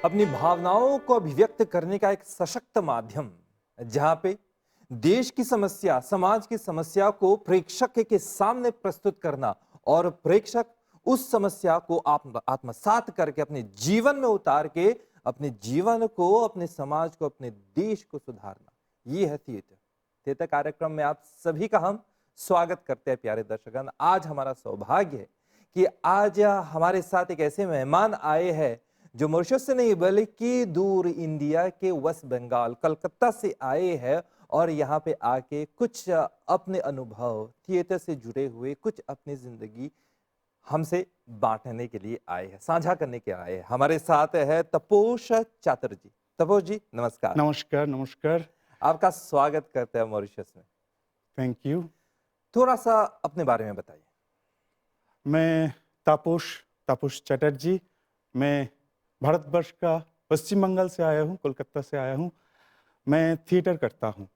अपनी भावनाओं को अभिव्यक्त करने का एक सशक्त माध्यम, जहां पे देश की समस्या, समाज की समस्या को प्रेक्षक के सामने प्रस्तुत करना और प्रेक्षक उस समस्या को आत्मसात करके अपने जीवन में उतार के अपने जीवन को, अपने समाज को, अपने देश को सुधारना। ये है थिएटर। थिएटर कार्यक्रम में आप सभी का हम स्वागत करते हैं प्यारे दर्शकगण। आज हमारा सौभाग्य है कि आज हमारे साथ एक ऐसे मेहमान आए हैं जो मॉरिशस से नहीं बल्कि दूर इंडिया के वेस्ट बंगाल कलकत्ता से आए हैं और यहाँ पे आके कुछ अपने अनुभव थिएटर से जुड़े हुए, कुछ अपनी जिंदगी हमसे बांटने के लिए आए हैं, साझा करने के आए हैं। हमारे साथ है तपोष चैटर्जी। तपोष जी नमस्कार। नमस्कार, नमस्कार। आपका स्वागत करते हैं मॉरिशस में। Thank you. थोड़ा सा अपने बारे में बताइए। मैं तापोश चैटर्जी, मैं भारतवर्ष का पश्चिम बंगाल से आया हूँ, कोलकाता से आया हूँ। मैं थिएटर करता हूँ,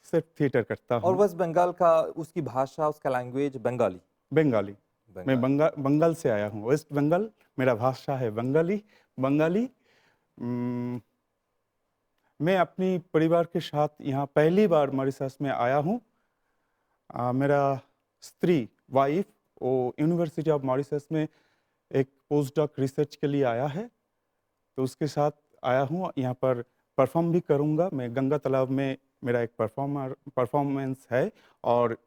सिर्फ थिएटर करता और हूँ। वेस्ट बंगाल का, उसकी भाषा, उसका लैंग्वेज बंगाली। बंगाली। मैं बंगाल से आया हूँ, वेस्ट बंगाल। मेरा भाषा है बंगाली। मैं अपनी परिवार के साथ यहाँ पहली बार मॉरिशस में आया हूँ। मेरा स्त्री वाइफ वो यूनिवर्सिटी ऑफ मॉरिशस में एक पोस्ट डॉक रिसर्च के लिए आया है, तो उसके साथ आया हूँ। यहाँ पर परफॉर्म भी करूँगा। मैं गंगा तालाब में मेरा एक परफॉर्मेंस है और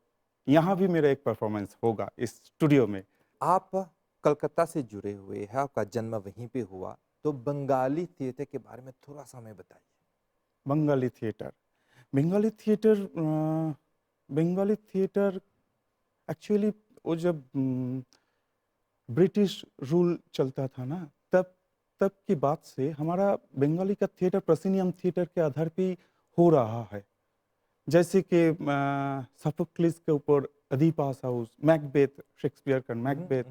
यहाँ भी मेरा एक परफॉर्मेंस होगा इस स्टूडियो में। आप कलकत्ता से जुड़े हुए हैं, आपका जन्म वहीं पे हुआ, तो बंगाली थिएटर के बारे में थोड़ा सा हमें बताइए। बंगाली थिएटर एक्चुअली वो जब ब्रिटिश रूल चलता था ना, तब की बात से हमारा बंगाली का थिएटर प्रोसिनियम थिएटर के आधार पे हो रहा है। जैसे कि सोफोक्लिस के ऊपर अदीपास हाउस, मैकबेथ, शेक्सपियर का मैकबेथ,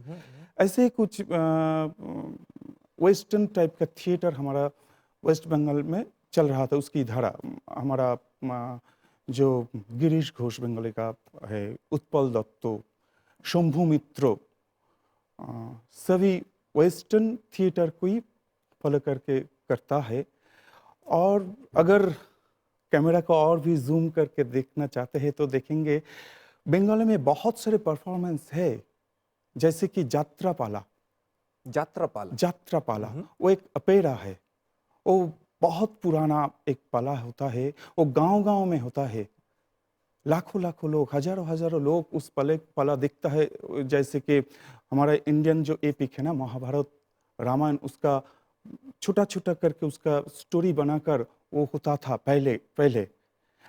ऐसे कुछ वेस्टर्न टाइप का थिएटर हमारा वेस्ट बंगाल में चल रहा था। उसकी धारा हमारा जो गिरीश घोष बंगाली का है, उत्पल दत्त, शंभू मित्र, सभी वेस्टर्न थिएटर को ही फॉलो करके करता है। और अगर कैमरा को और भी जूम करके देखना चाहते हैं तो देखेंगे बंगाली में बहुत सारे परफॉर्मेंस है, जैसे कि जात्रापाला। वो एक अपेरा है। वो बहुत पुराना एक पाला होता है। वो गांव-गांव में होता है। लाखों लोग, हजारों लोग उस पाला दिखता है। जैसे कि हमारा इंडियन जो एपिक है ना, महाभारत, रामायण, उसका छोटा करके उसका स्टोरी बनाकर वो होता था पहले।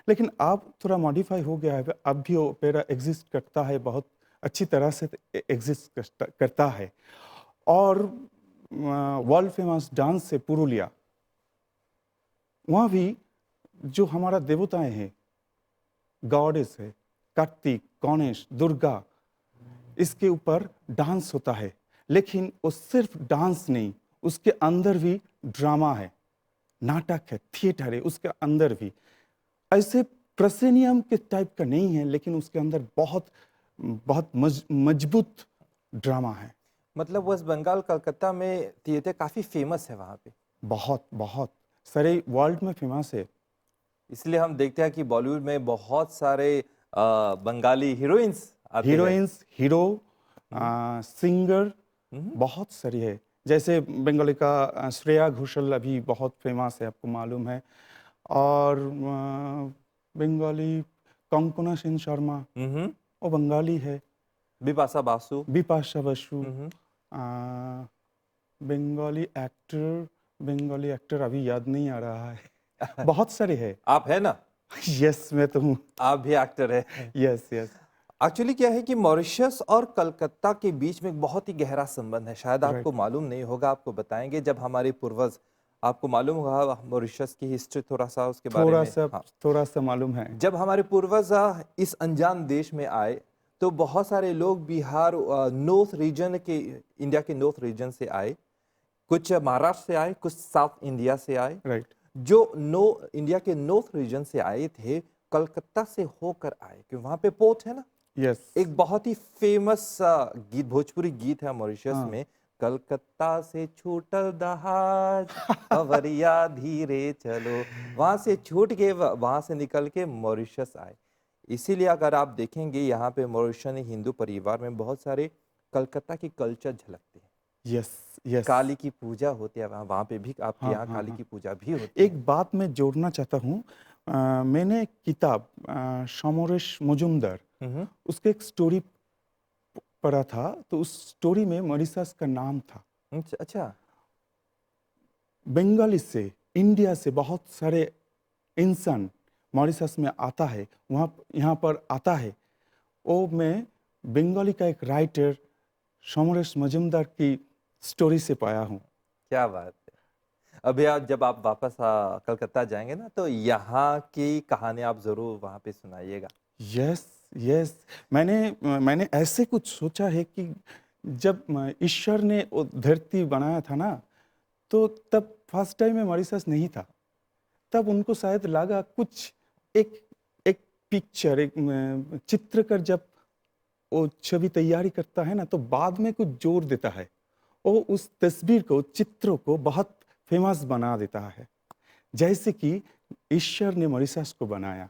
लेकिन अब थोड़ा मॉडिफाई हो गया है। अब भी वो ओपेरा एग्जिस्ट करता है, बहुत अच्छी तरह से एग्जिस्ट करता है। और वर्ल्ड फेमस डांस है पुरुलिया। वहाँ भी जो हमारा देवताएं हैं, गॉडेस है, कार्तिक, गणेश, दुर्गा, इसके ऊपर डांस होता है। लेकिन वो सिर्फ डांस नहीं, उसके अंदर भी ड्रामा है, नाटक है, थिएटर है, उसके अंदर भी ऐसे प्रोसिनियम के टाइप का नहीं है, लेकिन उसके अंदर बहुत मजबूत ड्रामा है। मतलब वेस्ट बंगाल कलकत्ता में थिएटर काफी फेमस है वहाँ पे। बहुत सारे वर्ल्ड में फेमस है। इसलिए हम देखते हैं कि बॉलीवुड में बहुत सारे बंगाली हीरोइंस आते हैं। हीरो, सिंगर बहुत सारी है। जैसे बंगाली का श्रेया घोषाल अभी बहुत फेमस है, आपको मालूम है। और बंगाली कंकना सेन शर्मा, वो बंगाली है। बिपाशा बासु, बंगाली एक्टर अभी याद नहीं आ रहा है। बहुत सारे है। आप है ना? यस, मैं तो हूँ। आप भी एक्टर है। यस। एक्चुअली क्या है कि मॉरिशस और कलकत्ता के बीच में एक बहुत ही गहरा संबंध है। शायद आपको मालूम नहीं होगा, आपको बताएंगे। जब हमारे पूर्वज, आपको मालूम होगा मॉरिशस की हिस्ट्री थोड़ा सा उसके बारे में। थोड़ा सा मालूम है। जब हमारे पूर्वज इस अनजान देश में आए तो बहुत सारे लोग बिहार, नॉर्थ रीजन के, इंडिया के नॉर्थ रीजन से आए, कुछ महाराष्ट्र से आए, कुछ साउथ इंडिया से आए। राइट। जो इंडिया के नॉर्थ रीजन से आए थे, कलकत्ता से होकर आए, क्योंकि वहां पे पोर्ट है ना। यस। एक बहुत ही फेमस गीत, भोजपुरी गीत है मॉरिशस में, कलकत्ता से छूटल दहाज खबरिया धीरे चलो, वहां से छूट के वहां से निकल के मॉरिशस आए। इसीलिए अगर आप देखेंगे यहाँ पे मॉरिशस हिंदू परिवार में बहुत सारे कलकत्ता की कल्चर झलकते हैं। Yes, yes. काली की पूजा होती है, वहाँ वहाँ पे भी आपके हाँ, यहाँ हाँ, काली हाँ। की पूजा भी होती है। एक बात मैं जोड़ना चाहता हूँ। मैंने एक किताब समरेश मजूमदार, हम्म। उसके एक स्टोरी पढ़ा था, तो उस स्टोरी में मॉरिशस का नाम था। अच्छा अच्छा। बंगाली से, इंडिया से बहुत सारे इंसान मॉरिशस में आता है, वहाँ यहाँ पर आता है। वो मैं बंगाली का एक राइटर समरेश मजूमदार की स्टोरी से पाया हूँ। क्या बात है। अभी आप जब आप वापस कलकत्ता जाएंगे ना, तो यहाँ की कहानी आप जरूर वहाँ पे सुनाइएगा। Yes, yes. मैंने ऐसे कुछ सोचा है कि जब ईश्वर ने वो धरती बनाया था ना, तो तब फर्स्ट टाइम में मॉरिशस नहीं था। तब उनको शायद लगा कुछ एक एक पिक्चर, एक चित्रकार जब वो छवि तैयारी करता है ना, तो बाद में कुछ जोड़ देता है। वो उस तस्वीर को, चित्रों को बहुत फेमस बना देता है। जैसे कि ईश्वर ने मॉरिशस को बनाया।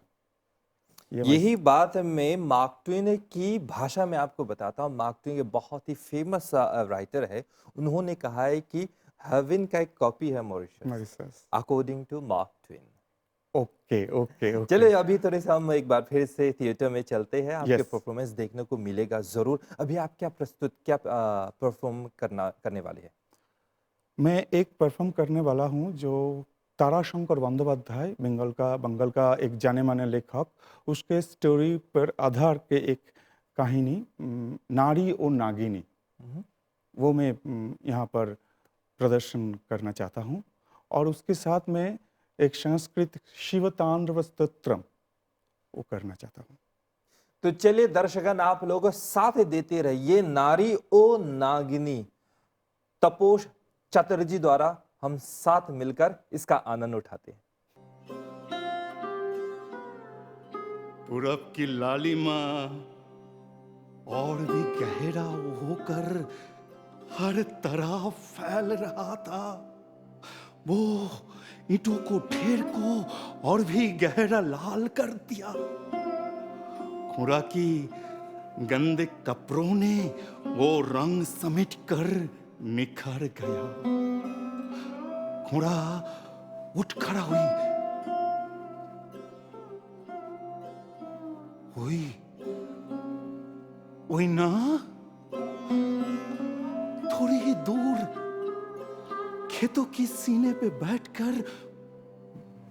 ये यही वैसे। बात मैं मार्क ट्वेन की भाषा में आपको बताता हूँ। मार्क ट्वेन एक बहुत ही फेमस राइटर है। उन्होंने कहा है कि हेवन का एक कॉपी है Mauritius, Mauritius. According to Mark Twain. Okay, okay, okay. चलिए अभी थोड़े से हम एक बार फिर से थिएटर में चलते हैं। आपके यस। परफॉर्मेंस देखने को मिलेगा जरूर। अभी आप क्या परफॉर्म करने वाले हैं? मैं एक परफॉर्म करने वाला हूँ जो ताराशंकर बंदोपाध्याय, बंगाल का एक जाने-माने लेखक, उसके स्टोरी पर आधार के एक कहानी, नारी और नागिनी, हम्म। वो मैं यहाँ पर प्रदर्शन करना चाहता हूँ। और उसके साथ में एक संस्कृत शिवतांडव स्तोत्रम वो करना चाहता हूँ। तो चलिए दर्शकगण, आप लोग साथ देते रहिए। नारी ओ नागिनी तपोष चटर्जी द्वारा हम साथ मिलकर इसका आनंद उठाते हैं। पूरब की लालिमा और भी गहरा होकर हर तरफ फैल रहा था। वो ईंटों को, ढेर को और भी गहरा लाल कर दिया। खुरा की गंदे कपड़ों ने वो रंग समेट कर निखर गया। खुरा उठ खड़ा हुई। हुई हुई ना, थोड़ी ही दूर खेतों की सीने पे बैठकर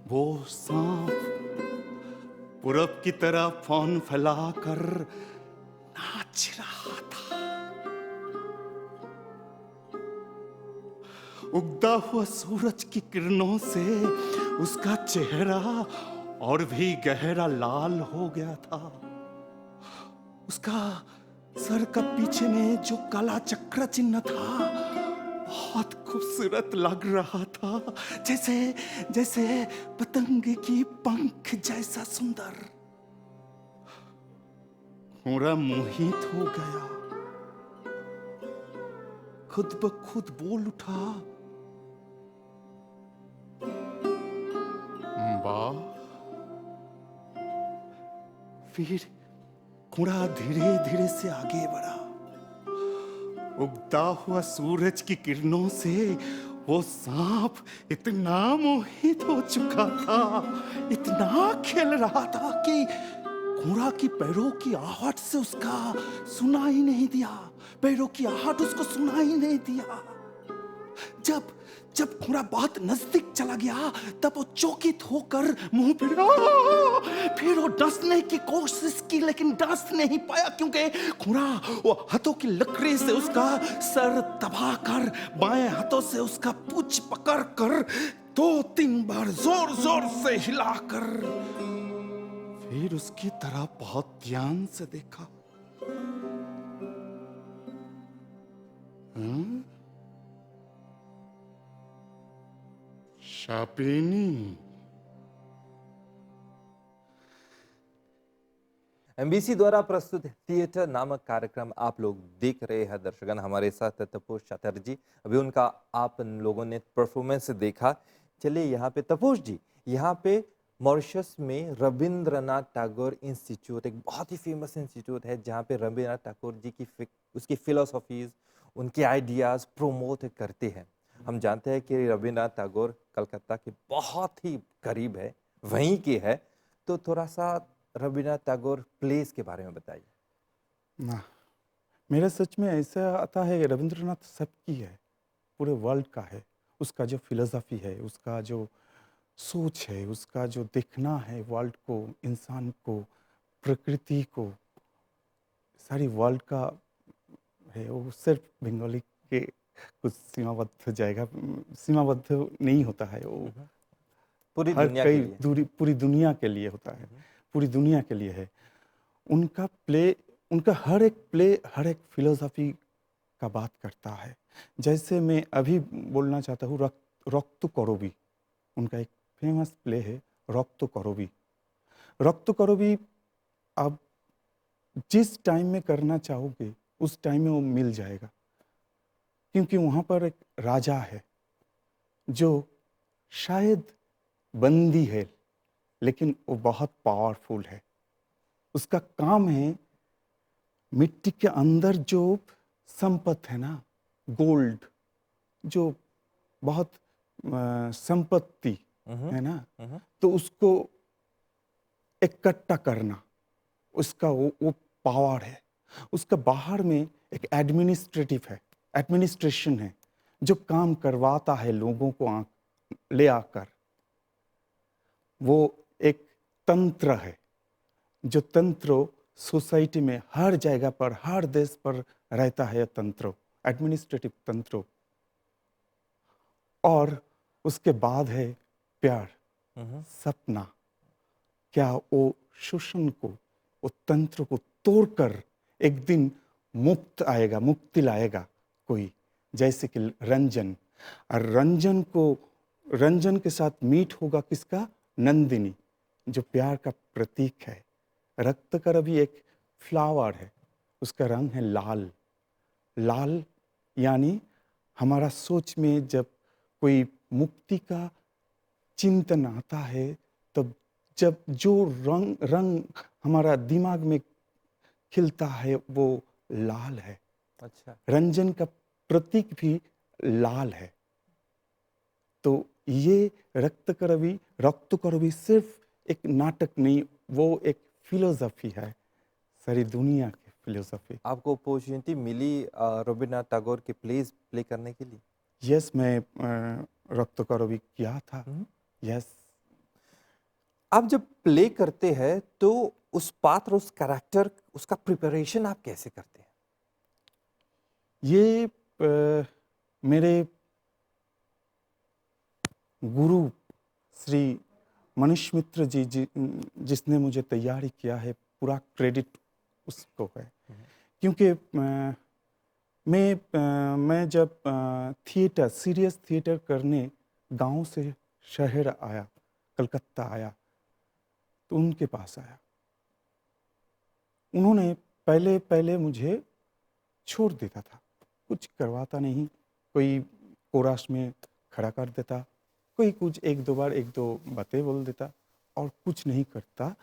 वो सांप पूरब की तरफ फौन फैलाकर नाच रहा था। उगता हुआ सूरज की किरणों से उसका चेहरा और भी गहरा लाल हो गया था। उसका सर का पीछे में जो काला चक्र चिन्ह था बहुत खूबसूरत लग रहा था, जैसे जैसे पतंग की पंख जैसा सुंदर। घोड़ा मोहित हो गया, खुद ब खुद बोल उठा, वाह। फिर घोड़ा धीरे धीरे से आगे बढ़ा। उगता हुआ सूरज की किरणों से वो सांप इतना मोहित हो चुका था, इतना खेल रहा था कि घोड़ा की पैरों की आहट से उसका सुना ही नहीं दिया। पैरों की आहट उसको सुना ही नहीं दिया। जब जब घोड़ा बहुत नजदीक चला गया, तब वो चौकित होकर मुंह फिर वो डसने की कोशिश की, लेकिन डस नहीं पाया, क्योंकि घोड़ा वो हाथों की लकड़ी से उसका सर दबाकर बाएं हाथों से उसका पूंछ पकड़कर 2-3 बार जोर जोर से हिलाकर फिर उसकी तरफ बहुत ध्यान से देखा। शापिनी। एमबीसी द्वारा प्रस्तुत थिएटर नामक कार्यक्रम आप लोग देख रहे हैं दर्शकगण। हमारे साथ तपोष चटर्जी, अभी उनका आप लोगों ने परफॉर्मेंस देखा। चलिए यहाँ पे तपोष जी, यहाँ पे मॉरिशस में रविंद्रनाथ टैगोर इंस्टीट्यूट एक बहुत ही फेमस इंस्टीट्यूट है, जहाँ पे रविंद्रनाथ टैगोर जी की उसकी फिलोसॉफीज, उनके आइडियाज प्रमोट करते हैं। हम जानते हैं कि रविंद्रनाथ टैगोर कलकत्ता के बहुत ही करीब है, वहीं के है। तो थोड़ा सा रविंद्रनाथ टैगोर प्लेस के बारे में बताइए। ना, मेरा सच में ऐसा आता है कि रविंद्रनाथ सबकी है, पूरे वर्ल्ड का है। उसका जो फिलोसफी है, उसका जो सोच है, उसका जो देखना है वर्ल्ड को, इंसान को, प्रकृति को, सारी वर्ल्ड का है। वो सिर्फ बंगाली के कुछ सीमाबद्ध जाएगा, सीमाबद्ध नहीं होता है वो। पूरी हर दुनिया के कई लिए। दूरी पूरी दुनिया के लिए होता है, पूरी दुनिया के लिए है। उनका प्ले, उनका हर एक प्ले हर एक फिलोसफी का बात करता है। जैसे मैं अभी बोलना चाहता हूँ रक्तो करोबी, उनका एक फेमस प्ले है रक्तो करोबी। रक्तो करोबी आप जिस टाइम में करना चाहोगे उस टाइम में वो मिल जाएगा, क्योंकि वहाँ पर एक राजा है जो शायद बंदी है, लेकिन वो बहुत पावरफुल है। उसका काम है मिट्टी के अंदर जो संपत्ति है ना, गोल्ड, जो बहुत संपत्ति है ना, तो उसको इकट्ठा करना उसका वो पावर है। उसका बाहर में एक एडमिनिस्ट्रेटिव है, एडमिनिस्ट्रेशन है, जो काम करवाता है लोगों को ले आकर। वो एक तंत्र है, जो तंत्र सोसाइटी में हर जगह पर, हर देश पर रहता है। तंत्र, एडमिनिस्ट्रेटिव तंत्र। और उसके बाद है प्यार, सपना। क्या वो शोषण को, वो तंत्र को तोड़कर एक दिन मुक्त आएगा, मुक्ति लाएगा कोई, जैसे कि रंजन। और रंजन के साथ मीट होगा किसका? नंदिनी, जो प्यार का प्रतीक है। रक्त का भी एक फ्लावर है, उसका रंग है लाल। लाल यानी हमारा सोच में जब कोई मुक्ति का चिंतन आता है, तब जब जो रंग हमारा दिमाग में खिलता है वो लाल है। अच्छा। रंजन का प्रतीक भी लाल है। तो ये रक्त करवी सिर्फ एक नाटक नहीं, वो एक फिलोसफी है, सारी दुनिया की फिलोसफी। आपको अपॉर्चुनिटी मिली रविंद्रनाथ टैगोर के प्लेस प्ले करने के लिए? यस, मैं रक्त करवी किया था। यस। आप जब प्ले करते हैं तो उस पात्र, उस कैरेक्टर, उसका प्रिपरेशन आप कैसे करते हैं? ये मेरे गुरु श्री मनीष मित्र जी जिसने मुझे तैयारी किया है, पूरा क्रेडिट उसको है। क्योंकि मैं जब थिएटर, सीरियस थिएटर करने गांव से शहर आया, कलकत्ता आया, तो उनके पास आया। उन्होंने पहले पहले मुझे छोड़ देता था, कुछ करवाता नहीं। कोई कोरस में खड़ा कर देता, कोई कुछ एक दो बातें बोल देता और कुछ नहीं करता।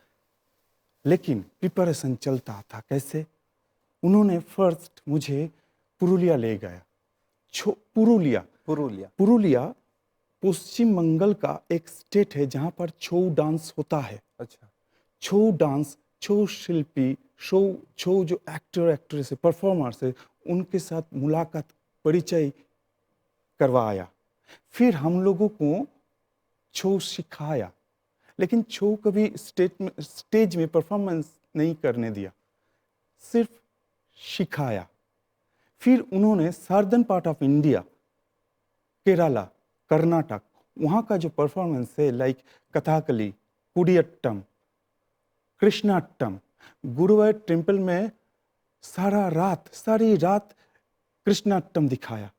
लेकिन प्रिपरेशन चलता था। कैसे? उन्होंने फर्स्ट मुझे पुरुलिया ले गया। पुरुलिया पश्चिम बंगाल का एक स्टेट है जहाँ पर छऊ डांस होता है। अच्छा। छऊ डांस, छऊ शिल्पी, छऊ जो एक्टर एक्ट्रेस है, परफॉर्मर्स है, उनके साथ मुलाकात, परिचय करवाया। फिर हम लोगों को छऊ सिखाया, लेकिन छऊ कभी स्टेज में परफॉर्मेंस नहीं करने दिया, सिर्फ सिखाया। फिर उन्होंने southern part of India, Kerala, Karnataka, वहाँ का जो परफॉर्मेंस है, लाइक कथकली, कुडियट्टम, कृष्णाट्टम, गुरुवायूर टेम्पल में सारी रात कृष्णाट्टम दिखाया,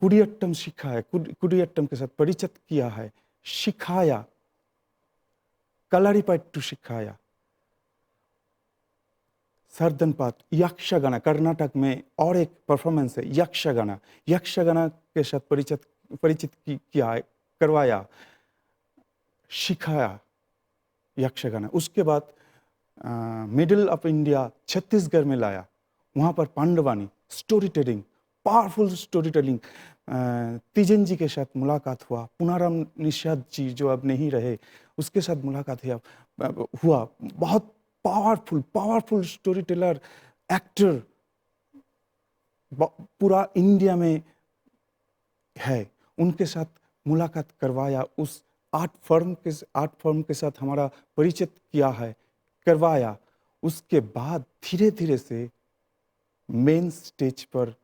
कुडियट्टम सिखाया, कुडियट्टम के साथ परिचित किया है, सिखाया, कलारीपयट्टू सिखाया। सर्दनपात, यक्षगाना, कर्नाटक में और एक परफॉर्मेंस है यक्षगाना। यक्षगाना के साथ परिचित किया, करवाया, सिखाया यक्षगाना। उसके बाद मिडिल ऑफ इंडिया छत्तीसगढ़ में लाया, वहाँ पर Pandavani, storytelling, powerful storytelling. Teejan ji के साथ मुलाकात हुआ, पुनाराम निषाद जी जो अब नहीं रहे, उसके साथ मुलाकात हुआ। बहुत पावरफुल स्टोरी टेलर, एक्टर पूरा इंडिया में है, उनके साथ मुलाकात करवाया। उस आर्ट फॉर्म के साथ हमारा परिचित किया है, करवाया। उसके बाद धीरे धीरे से मेन स्टेज पर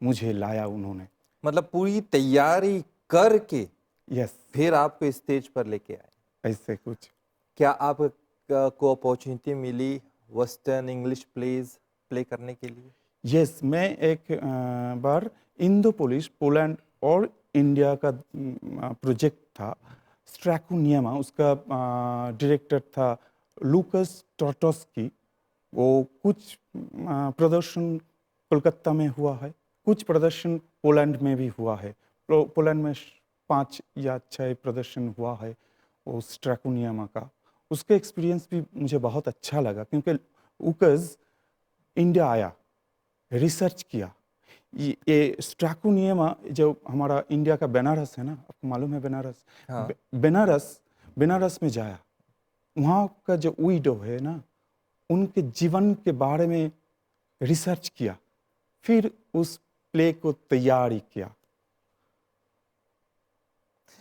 मुझे लाया उन्होंने। मतलब पूरी तैयारी करके यस, फिर आपको स्टेज पर लेके आए। ऐसे कुछ। क्या आप को अपॉर्चुनिटी मिली वेस्टर्न इंग्लिश प्लेज प्ले करने के लिए? यस, मैं एक बार इंडोपोलिस, पोलैंड और इंडिया का प्रोजेक्ट था, स्ट्रैकुनियमा, उसका डायरेक्टर था लूकस टॉर्टोस्की। वो कुछ प्रदर्शन कोलकाता में हुआ है, कुछ प्रदर्शन पोलैंड में भी हुआ है। पोलैंड में 5 या 6 प्रदर्शन हुआ है वो स्ट्रैकुनियमा का। उसका एक्सपीरियंस भी मुझे बहुत अच्छा लगा, क्योंकि लूकस इंडिया आया, रिसर्च किया। ये स्ट्रैकुनियमा जो हमारा इंडिया का बनारस है ना, आपको मालूम है बनारस? हाँ। बनारस में जाया, वहाँ का जो विडो है ना, उनके जीवन के बारे में रिसर्च किया, फिर उस प्ले को तैयारी किया।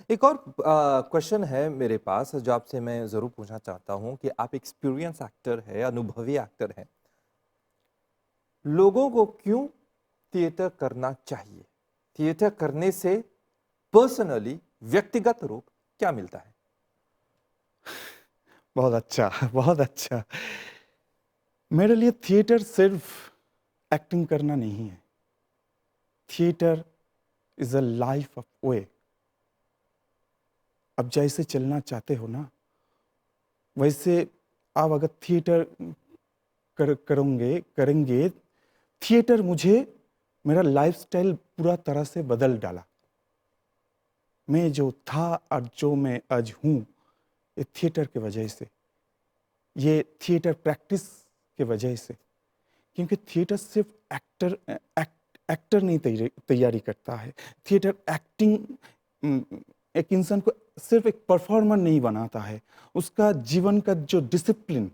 एक और क्वेश्चन है मेरे पास जो आपसे मैं जरूर पूछना चाहता हूं कि आप एक्सपीरियंस एक्टर है, अनुभवी एक्टर है, लोगों को क्यों थिएटर करना चाहिए? थिएटर करने से पर्सनली, व्यक्तिगत रूप क्या मिलता है? बहुत अच्छा, बहुत अच्छा। मेरे लिए थिएटर सिर्फ एक्टिंग करना नहीं है। Theatre is a life of वे। अब जैसे चलना चाहते हो ना, वैसे आप अगर थिएटर करेंगे, थिएटर मुझे मेरा लाइफस्टाइल पूरा तरह से बदल डाला। मैं जो था और जो मैं आज हूँ, ये थिएटर की वजह से, ये थिएटर प्रैक्टिस के वजह से। क्योंकि थिएटर सिर्फ एक्टर नहीं तैयारी करता है। थिएटर एक्टिंग एक इंसान को सिर्फ एक परफॉर्मर नहीं बनाता है, उसका जीवन का जो डिसिप्लिन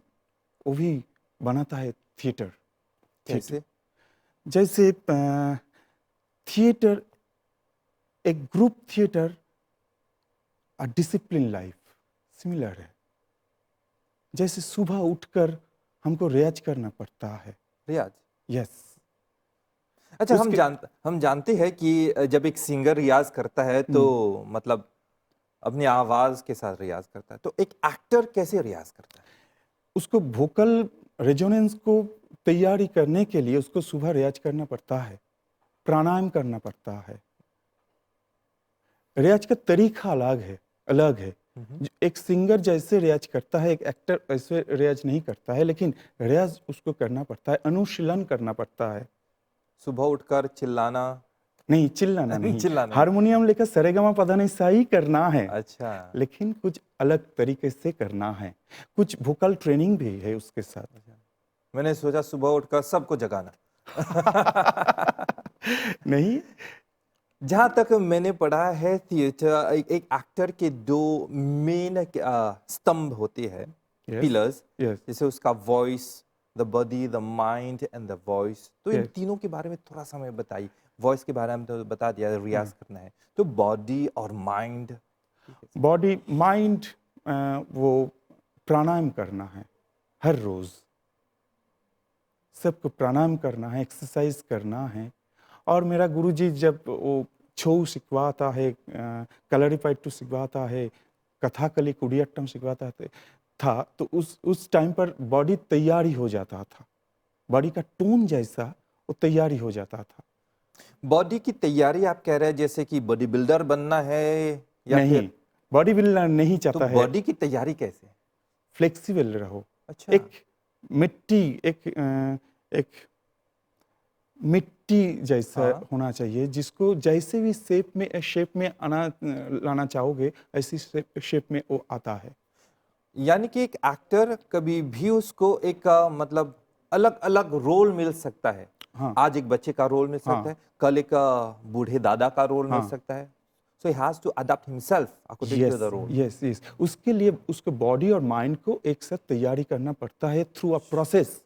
वो भी बनाता है थिएटर। कैसे? जैसे थिएटर, एक ग्रुप थिएटर और डिसिप्लिन लाइफ सिमिलर है। जैसे सुबह उठकर हमको रियाज करना पड़ता है। रियाज? यस। अच्छा, हम जानते हैं कि जब एक सिंगर रियाज करता है तो मतलब अपनी आवाज के साथ रियाज करता है, तो एक एक्टर कैसे रियाज करता है? उसको वोकल रेजोनेंस को तैयारी करने के लिए उसको सुबह रियाज करना पड़ता है, प्राणायाम करना पड़ता है। रियाज का तरीका अलग है। एक सिंगर जैसे रियाज करता है, एक एक्टर ऐसे रियाज नहीं करता है, लेकिन रियाज उसको करना पड़ता है, अनुशीलन करना पड़ता है। सुबह उठकर चिल्लाना? नहीं, चिल्लाना नहीं। चिल्लाना नहीं। हारमोनियम लेकर सरेगमा पधानिसा ही करना है, अच्छा। लेकिन कुछ अलग तरीके से करना है। कुछ वोकल ट्रेनिंग भी है उसके साथ। मैंने सोचा सुबह उठकर सबको जगाना। नहीं। जहां तक मैंने पढ़ा है, थिएटर एक एक्टर के 2 मेन स्तंभ होते हैं, Yes, पिलर्स, yes, जैसे उसका voice, the body, the mind and the voice. तो इन yes. तीनों के बारे में थोड़ा सा हमें बताइए। वॉइस के बारे में तो बता दिया, रियाज करना है, तो बॉडी और माइंड? बॉडी माइंड, वो प्राणायाम करना है हर रोज। सबको प्राणायाम करना है, एक्सरसाइज करना है। और मेरा गुरुजी जब वो छौ सिखवाता है, कलरीपाइट टू सिखवाता है, कथाकली कुडियाट्टम सिखवाता था, तो उस टाइम पर बॉडी तैयारी हो जाता था, बॉडी का टोन जैसा वो तैयारी हो जाता था। बॉडी की तैयारी आप कह रहे हैं जैसे कि बॉडी बिल्डर बनना है, या नहीं, फिर बॉडी बिल्डर नहीं तो चाहता है। बॉडी की तैयारी कैसे? फ्लेक्सिबल रहो। अच्छा। एक मिट्टी एक मिट्टी जैसा हाँ। होना चाहिए, जिसको जैसे भी शेप में आना लाना चाहोगे, ऐसी शेप में वो आता है। यानी कि एक एक्टर कभी भी उसको एक मतलब अलग-अलग रोल मिल सकता है। हाँ, आज एक बच्चे का रोल मिल सकता हाँ, है, कल एक बूढ़े दादा का रोल मिल हाँ। सकता है। So he has to adopt himself according to yes, the role. Yes, yes. उसके लिए उसको बॉडी और माइंड को एक साथ तैयारी करना पड़ता है थ्रू अ प्रोसेस।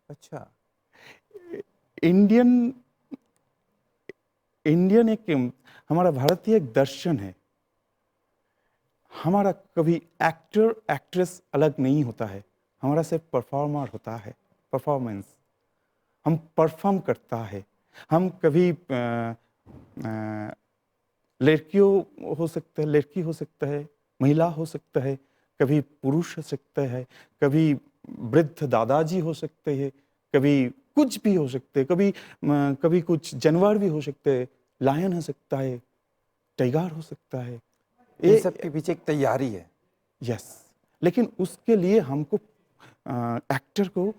अच्छा, इंडियन इंडियन एक हमारा भारतीय एक दर्शन है। हमारा कभी एक्टर एक्ट्रेस अलग नहीं होता है, हमारा सिर्फ परफॉर्मर होता है, परफॉर्मेंस। हम परफॉर्म करता है। हम कभी लड़कियों हो सकता है, लड़की हो सकता है, महिला हो सकता है, कभी पुरुष हो सकता है, कभी वृद्ध दादाजी हो सकते हैं, कभी कुछ भी हो सकते हैं, कभी कुछ जानवर भी हो सकते हैं, लायन हो सकता है, टाइगर हो सकता है। इन ये सब के पीछे एक तैयारी है। यस, लेकिन उसके लिए हमको एक्टर को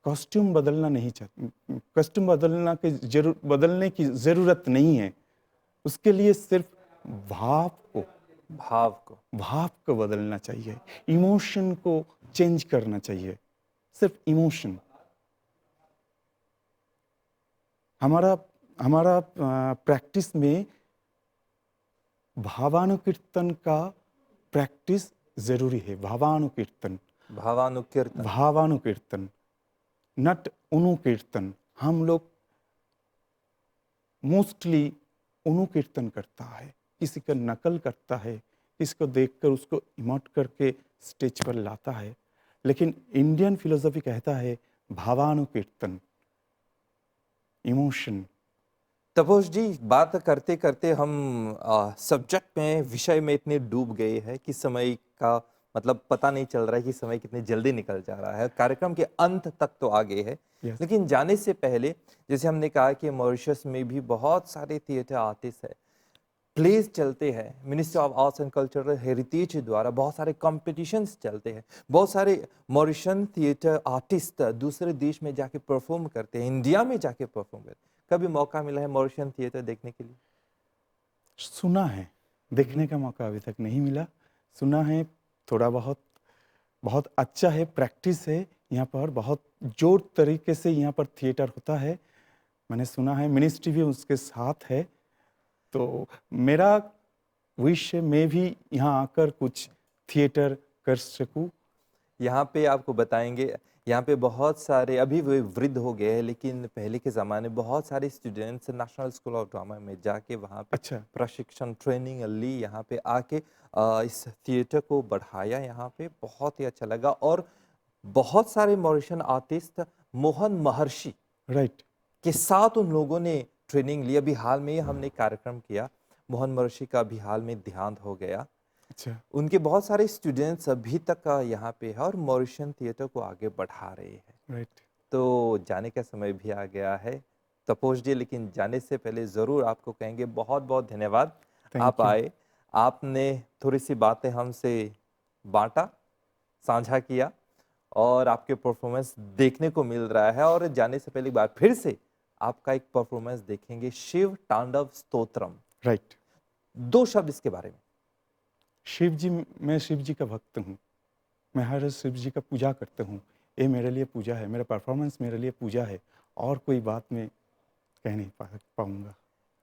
कॉस्ट्यूम बदलना नहीं चाहते, कॉस्ट्यूम बदलने की ज़रूरत नहीं है। उसके लिए सिर्फ भाव को भाव को। भाव को बदलना चाहिए, इमोशन को चेंज करना चाहिए, सिर्फ इमोशन। हमारा हमारा प्रैक्टिस में भावानुकीर्तन का प्रैक्टिस ज़रूरी है, भावानुकीर्तन। भावानुकीर्तन। भावानुकीर्तन, नट अनुकीर्तन। हम लोग मोस्टली अनुकीर्तन करता है, किसी का नकल करता है, किसी को देखकर उसको इमोट करके स्टेज पर लाता है। लेकिन इंडियन फिलोसफी कहता है भावानुकीर्तन, इमोशन। तपोश जी, बात करते करते हम सब्जेक्ट में विषय में इतने डूब गए हैं कि समय का मतलब पता नहीं चल रहा है कि समय कितनी जल्दी निकल जा रहा है। कार्यक्रम के अंत तक तो आ गए हैं, यस, लेकिन जाने से पहले जैसे हमने कहा कि मॉरिशस में भी बहुत सारे थिएटर आर्टिस्ट है, प्लेस चलते हैं, ministry of arts and cultural heritage द्वारा बहुत सारे कॉम्पिटिशन्स चलते हैं, बहुत सारे मॉरिशन थिएटर आर्टिस्ट दूसरे देश में जाके परफॉर्म करते हैं, इंडिया में जाके परफॉर्म करते हैं। कभी मौका मिला है मॉरिशन थिएटर देखने के लिए? सुना है, देखने का मौका अभी तक नहीं मिला। सुना है थोड़ा बहुत, बहुत अच्छा है, प्रैक्टिस है यहाँ पर, बहुत जोर तरीके से यहाँ पर थिएटर होता है। मैंने सुना है मिनिस्ट्री भी उसके साथ है। तो मेरा विश है मैं भी यहाँ आकर कुछ थिएटर कर सकूँ। यहाँ पे आपको बताएंगे, यहाँ पे बहुत सारे अभी वे वृद्ध हो गए हैं, लेकिन पहले के ज़माने बहुत सारे students national school of drama में जाके वहाँ पे अच्छा, प्रशिक्षण ट्रेनिंग ली, यहाँ पे आके इस थिएटर को बढ़ाया। यहाँ पे बहुत ही अच्छा लगा और बहुत सारे मॉरिशन आर्टिस्ट मोहन महर्षि राइट, के साथ उन लोगों ने ट्रेनिंग ली। अभी हाल में ही हमने कार्यक्रम किया, मोहन महर्षि का अभी हाल में देहांत हो गया। अच्छा, उनके बहुत सारे स्टूडेंट्स अभी तक यहाँ पे है और मॉरिशन थिएटर को आगे बढ़ा रहे हैं। राइट। तो जाने का समय भी आ गया है तपोश जी, लेकिन जाने से पहले ज़रूर आपको कहेंगे बहुत बहुत धन्यवाद। आप थैंक यू, आए, आपने थोड़ी सी बातें हमसे बांटा, साझा किया और आपके परफॉर्मेंस देखने को मिल रहा है। और जाने से पहले एक बार फिर से आपका एक परफॉर्मेंस देखेंगे, शिव तांडव स्तोत्रम। राइट। 2 शब्द इसके बारे में। शिव जी, मैं शिव जी का भक्त हूँ। मैं हर रोज़ शिव जी का पूजा करता हूँ। ये मेरे लिए पूजा है, मेरा परफॉर्मेंस मेरे लिए पूजा है, और कोई बात मैं कह नहीं पाऊँगा।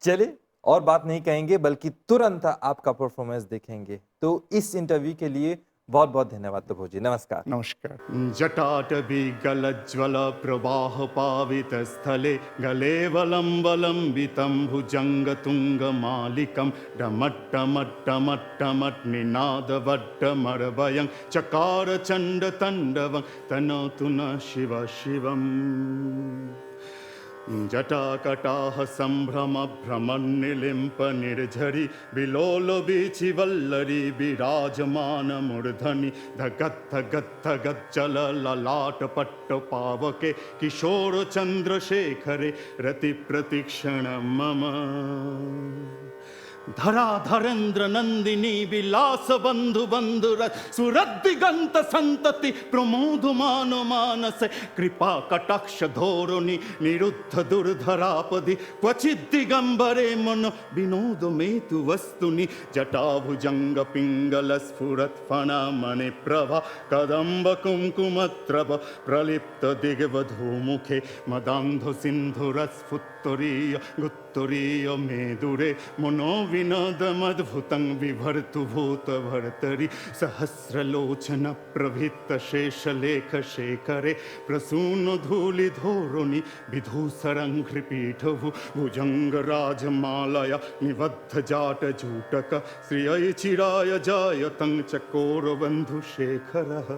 चलिए, और बात नहीं कहेंगे बल्कि तुरंत आपका परफॉर्मेंस देखेंगे। तो इस इंटरव्यू के लिए बहुत-बहुत धन्यवाद तपोश जी। नमस्कार। नमस्कार। जटाटवीगलज्वलप्रवाहपावितस्थले गलेवलम्बलम्बितं भुजङ्गतुङ्गमालिकं डमट्टमट्टमट्टमट्निनादवट्टमरवयं चकारचण्डतण्डवं तनोतु नः शिव शिवम्। जटाकटाह सम्भ्रमभ्रमन्निलिम्पनिर्झरि विलोलवीचिवल्लरी विराजमानमूर्धनि धगद्धगद्धगज्जलललाटपट्टपावके किशोरचन्द्रशेखरे रतिप्रतीक्षणं मम। धराधरेन्द्र नंदिनी विलास बंधु बंधुर सुरदिगंत संतति प्रमोद मानो मानस कृपा कटाक्ष धोरुनि निरुद्ध दुर्धरापदि क्वचित् दिगंबरे मनो विनोद मेतु वस्तुनि जटाभुजंग पिंगल स्फुरत् फणा मणि प्रभा कदंब कुंकुमत्रभ प्रलिप्त दिग्वधूमुखे मदांध सिंधुरस्फुत्तरीय गुत्तरीय मेदुरे मनो विनोदमद्भुतं बिभर्तु भूतभर्तरि सहस्रलोचन प्रभृत शेषलेख शेखरे प्रसून धूलिधोरुनि विधूसरं कृपीठभु भुजंग राजमालया निबद्ध जाट जूटक श्रियै चिराय जायतं चकोर बंधु शेखरः